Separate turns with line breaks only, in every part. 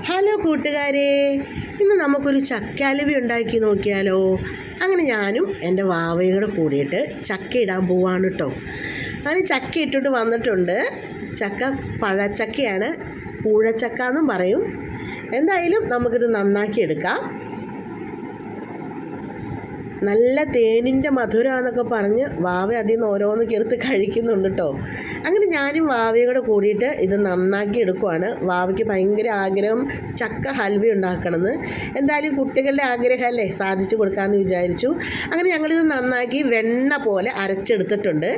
Hello കൂട്ടുകാരെ, ഇന്ന് നമുക്കൊരു ചക്ക അലുവ ഉണ്ടാക്കി നോക്കിയാലോ. അങ്ങനെ ഞാനും എൻ്റെ വാവയും കൂടെ കൂടിയിട്ട് ചക്ക ഇടാൻ പോവാണ് കേട്ടോ. അങ്ങനെ ചക്ക ഇട്ടിട്ട് വന്നിട്ടുണ്ട്. ചക്ക പഴച്ചക്കയാണ്, കൂഴച്ചക്ക എന്നും പറയും. എന്തായാലും നമുക്കിത് നന്നാക്കി എടുക്കാം. നല്ല തേനിൻ്റെ മധുരമാണെന്നൊക്കെ പറഞ്ഞ് വാവ അതിൽ നിന്ന് ഓരോന്ന് ചേർത്ത് കഴിക്കുന്നുണ്ട് കേട്ടോ. അങ്ങനെ ഞാനും വാവയും കൂടെ കൂടിയിട്ട് ഇത് നന്നാക്കി എടുക്കുവാണ്. വാവയ്ക്ക് ഭയങ്കര ആഗ്രഹം ചക്ക ഹൽവ ഉണ്ടാക്കണമെന്ന്. എന്തായാലും കുട്ടികളുടെ ആഗ്രഹമല്ലേ, സാധിച്ചു കൊടുക്കാമെന്ന് വിചാരിച്ചു. അങ്ങനെ ഞങ്ങളിത് നന്നാക്കി വെണ്ണ പോലെ അരച്ചെടുത്തിട്ടുണ്ട്.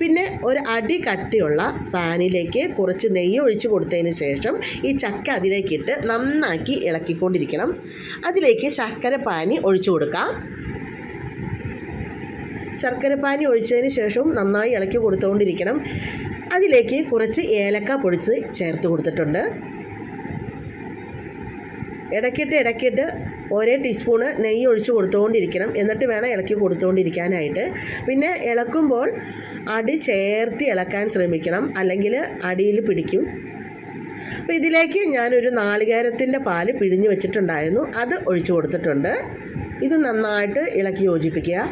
പിന്നെ ഒരു അടി കട്ടിയുള്ള പാനിലേക്ക് കുറച്ച് നെയ്യ് ഒഴിച്ച് കൊടുത്തതിന് ശേഷം ഈ ചക്ക അതിലേക്കിട്ട് നന്നാക്കി ഇളക്കിക്കൊണ്ടിരിക്കണം. അതിലേക്ക് ശർക്കര പാനി ഒഴിച്ചു കൊടുക്കാം. ശർക്കരപ്പാനി ഒഴിച്ചതിന് ശേഷം നന്നായി ഇളക്കി കൊടുത്തുകൊണ്ടിരിക്കണം. അതിലേക്ക് കുറച്ച് ഏലക്ക പൊടിച്ച് ചേർത്ത് കൊടുത്തിട്ടുണ്ട്. ഇടയ്ക്കിട്ട് ഒരേ ടീസ്പൂണ് നെയ്യ് ഒഴിച്ച് കൊടുത്തുകൊണ്ടിരിക്കണം. എന്നിട്ട് വേണം ഇളക്കി കൊടുത്തുകൊണ്ടിരിക്കാനായിട്ട്. പിന്നെ ഇളക്കുമ്പോൾ അടി ചേർത്ത് ഇളക്കാൻ ശ്രമിക്കണം, അല്ലെങ്കിൽ അടിയിൽ പിടിക്കും. അപ്പോൾ ഇതിലേക്ക് ഞാനൊരു നാളികേരത്തിൻ്റെ പാല് പിഴിഞ്ഞ് വെച്ചിട്ടുണ്ടായിരുന്നു, അത് ഒഴിച്ചു കൊടുത്തിട്ടുണ്ട്. ഇത് നന്നായിട്ട് ഇളക്കി യോജിപ്പിക്കുക.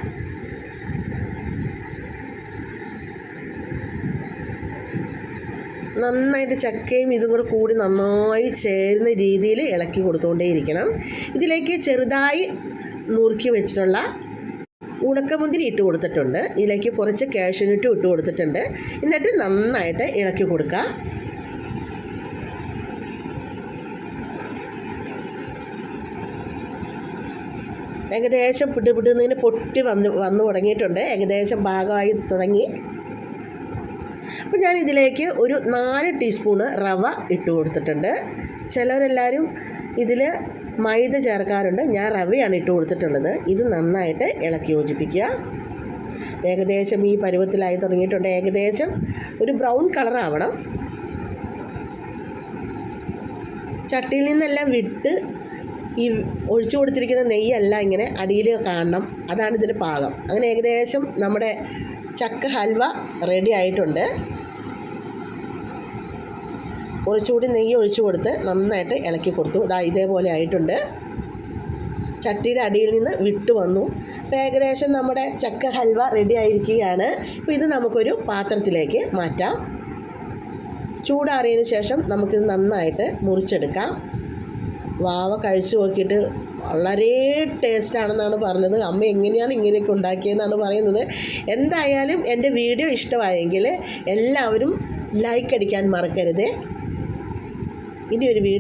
നന്നായിട്ട് ചക്കയും ഇതും കൂടെ കൂടി നന്നായി ചേരുന്ന രീതിയിൽ ഇളക്കി കൊടുത്തുകൊണ്ടേയിരിക്കണം. ഇതിലേക്ക് ചെറുതായി നുറുക്കി വെച്ചിട്ടുള്ള ഉണക്കമുന്തിരി ഇട്ട് കൊടുത്തിട്ടുണ്ട്. ഇതിലേക്ക് കുറച്ച് കാഷ്യൂനട്ടും ഇട്ട് കൊടുത്തിട്ടുണ്ട്. എന്നിട്ട് നന്നായിട്ട് ഇളക്കി കൊടുക്കുക. ഏകദേശം പിടിപിടുന്നതിന് പൊട്ടി വന്നു തുടങ്ങിയിട്ടുണ്ട്. ഏകദേശം ഭാഗമായി തുടങ്ങി. അപ്പോൾ ഞാൻ ഇതിലേക്ക് ഒരു 4 ടീസ്പൂണ് റവ ഇട്ട് കൊടുത്തിട്ടുണ്ട്. ചിലവരെല്ലാവരും ഇതിൽ മൈദ ചേർക്കാറുണ്ട്, ഞാൻ റവയാണ് ഇട്ട് കൊടുത്തിട്ടുള്ളത്. ഇത് നന്നായിട്ട് ഇളക്കി യോജിപ്പിക്കുക. ഏകദേശം ഈ പരുവത്തിലായി തുടങ്ങിയിട്ടുണ്ട്. ഏകദേശം ഒരു ബ്രൗൺ കളറാവണം. ചട്ടിയിൽ നിന്നെല്ലാം വിട്ട് ഈ ഒഴിച്ചു കൊടുത്തിരിക്കുന്ന നെയ്യല്ല ഇങ്ങനെ അടിയിൽ കാണണം, അതാണ് ഇതിൻ്റെ പാകം. അങ്ങനെ ഏകദേശം നമ്മുടെ ചക്ക ഹൽവ റെഡി ആയിട്ടുണ്ട്. കുറച്ചുകൂടി നെയ്യ് ഒഴിച്ചു കൊടുത്ത് നന്നായിട്ട് ഇളക്കി കൊടുത്തു. ഇതേപോലെ ആയിട്ടുണ്ട്. ചട്ടിയുടെ അടിയിൽ നിന്ന് വിട്ടു വന്നു. അപ്പോൾ ഏകദേശം നമ്മുടെ ചക്ക ഹൽവ റെഡി ആയിരിക്കുകയാണ്. അപ്പോൾ ഇത് നമുക്കൊരു പാത്രത്തിലേക്ക് മാറ്റാം. ചൂടാറിയതിന് ശേഷം നമുക്കിത് നന്നായിട്ട് മുറിച്ചെടുക്കാം. വാവ കഴിച്ചു നോക്കിയിട്ട് വളരെ ടേസ്റ്റാണെന്നാണ് പറഞ്ഞത്. അമ്മ എങ്ങനെയാണ് ഇങ്ങനെയൊക്കെ ഉണ്ടാക്കിയതെന്നാണ് പറയുന്നത്. എന്തായാലും എൻ്റെ വീഡിയോ ഇഷ്ടമായെങ്കിൽ എല്ലാവരും ലൈക്ക് അടിക്കാൻ മറക്കരുത്. ഇനിയൊരു വീഡിയോ